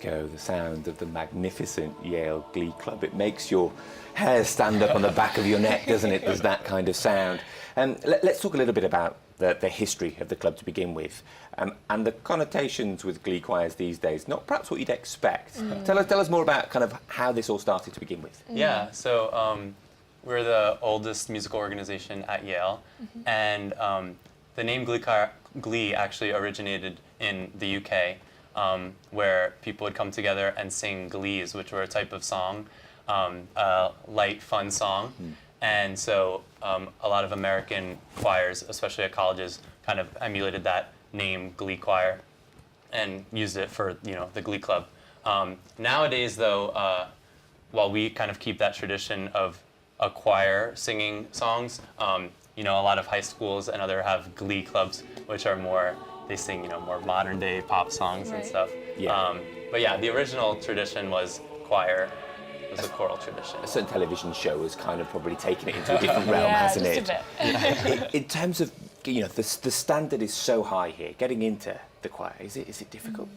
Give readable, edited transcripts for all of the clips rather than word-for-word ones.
ago, the sound of the magnificent Yale Glee Club. It makes your hair stand up on the back of your neck, doesn't it? There's that kind of sound. Let's talk a little bit about the history of the club to begin with, and the connotations with glee choirs these days, not perhaps what you'd expect. Tell us more about kind of how this all started to begin with. Yeah, so we're the oldest musical organization at Yale, and the name Glee actually originated in the UK, where people would come together and sing glees, which were a type of song, a light, fun song. And so a lot of American choirs, especially at colleges, kind of emulated that name, Glee Choir, and used it for, the Glee Club. Nowadays, though, while we kind of keep that tradition of a choir singing songs, a lot of high schools and other have glee clubs, which are more, they sing, more modern day pop songs and stuff. Yeah. But yeah, the original tradition was choir. It was a choral tradition. A certain television show has kind of probably taken it into a different realm, hasn't it? A bit. In terms of, the standard is so high here. Getting into the choir, is it difficult?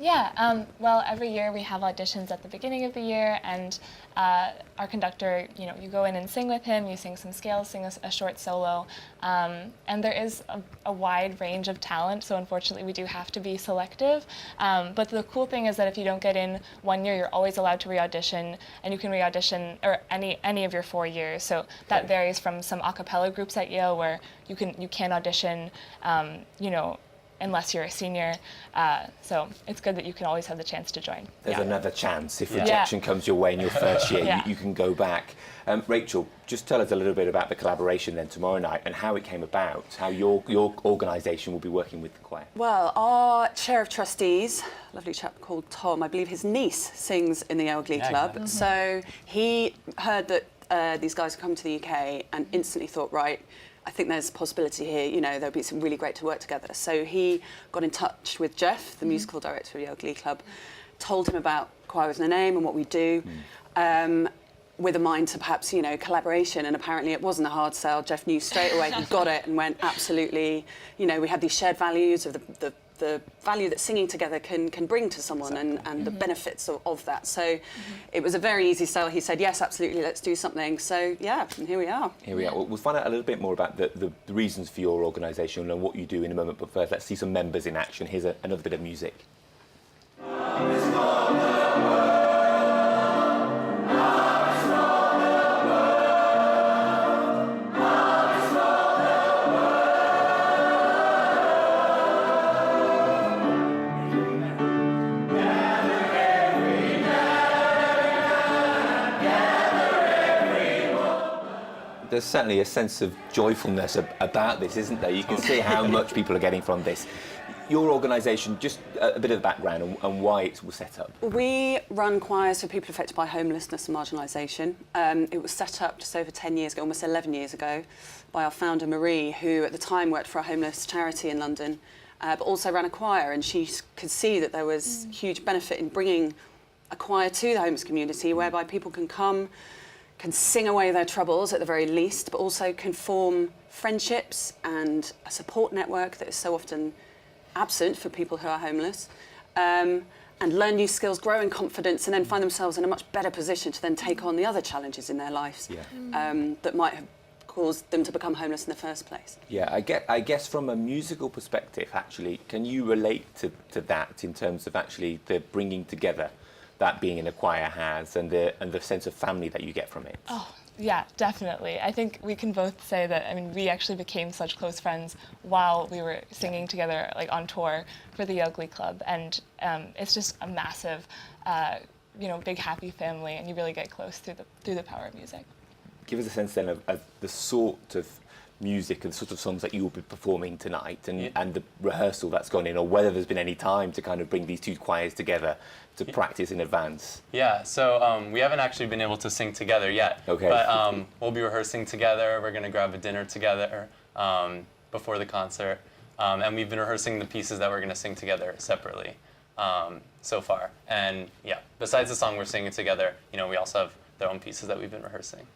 Yeah, well, every year we have auditions at the beginning of the year, and our conductor, you go in and sing with him, you sing some scales, sing a short solo, and there is a wide range of talent, so unfortunately we do have to be selective. But the cool thing is that if you don't get in one year, you're always allowed to re-audition, and you can re-audition or any of your 4 years. So that varies from some a cappella groups at Yale where you can audition, unless you're a senior. So it's good that you can always have the chance to join. There's another chance. If rejection comes your way in your first year, you can go back. Rachel, just tell us a little bit about the collaboration then tomorrow night and how it came about, how your organisation will be working with the choir. Well, our chair of trustees, a lovely chap called Tom, I believe his niece sings in the Yale Glee Club. Exactly. So he heard that these guys had come to the UK and instantly thought, right, I think there's a possibility here, there'll be some really great to work together. So he got in touch with Jeff, the musical director of Yale Glee Club, told him about Choir with No Name and what we do, with a mind to perhaps, collaboration. And apparently it wasn't a hard sell. Jeff knew straight away, he got it and went absolutely, we had these shared values of the value that singing together can bring to someone and the benefits of that. So it was a very easy sell. He said, yes, absolutely, let's do something. So yeah, and here we are. Here we are. We'll find out a little bit more about the reasons for your organisation and what you do in a moment, but first let's see some members in action. Here's another bit of music. There's certainly a sense of joyfulness about this, isn't there? You can see how much people are getting from this. Your organisation, just a bit of background and why it was set up. We run choirs for people affected by homelessness and marginalisation. It was set up just over 10 years ago, almost 11 years ago, by our founder Marie, who at the time worked for a homeless charity in London, but also ran a choir, and she could see that there was huge benefit in bringing a choir to the homeless community, whereby people can sing away their troubles at the very least, but also can form friendships and a support network that is so often absent for people who are homeless, and learn new skills, grow in confidence, and then find themselves in a much better position to then take on the other challenges in their lives that might have caused them to become homeless in the first place. Yeah, I guess from a musical perspective, actually, can you relate to that in terms of actually the bringing together that being in a choir has and the sense of family that you get from it? Oh, yeah, definitely. I think we can both say that, we actually became such close friends while we were singing together, on tour for the Yale Glee Club. And it's just a massive, big happy family, and you really get close through the power of music. Give us a sense then of the sort of music and the sort of songs that you will be performing tonight and the rehearsal that's gone in, or whether there's been any time to kind of bring these two choirs together to practice in advance. Yeah, so we haven't actually been able to sing together yet. Okay. But we'll be rehearsing together. We're going to grab a dinner together before the concert. And we've been rehearsing the pieces that we're going to sing together separately so far. And yeah, besides the song we're singing together, we also have their own pieces that we've been rehearsing.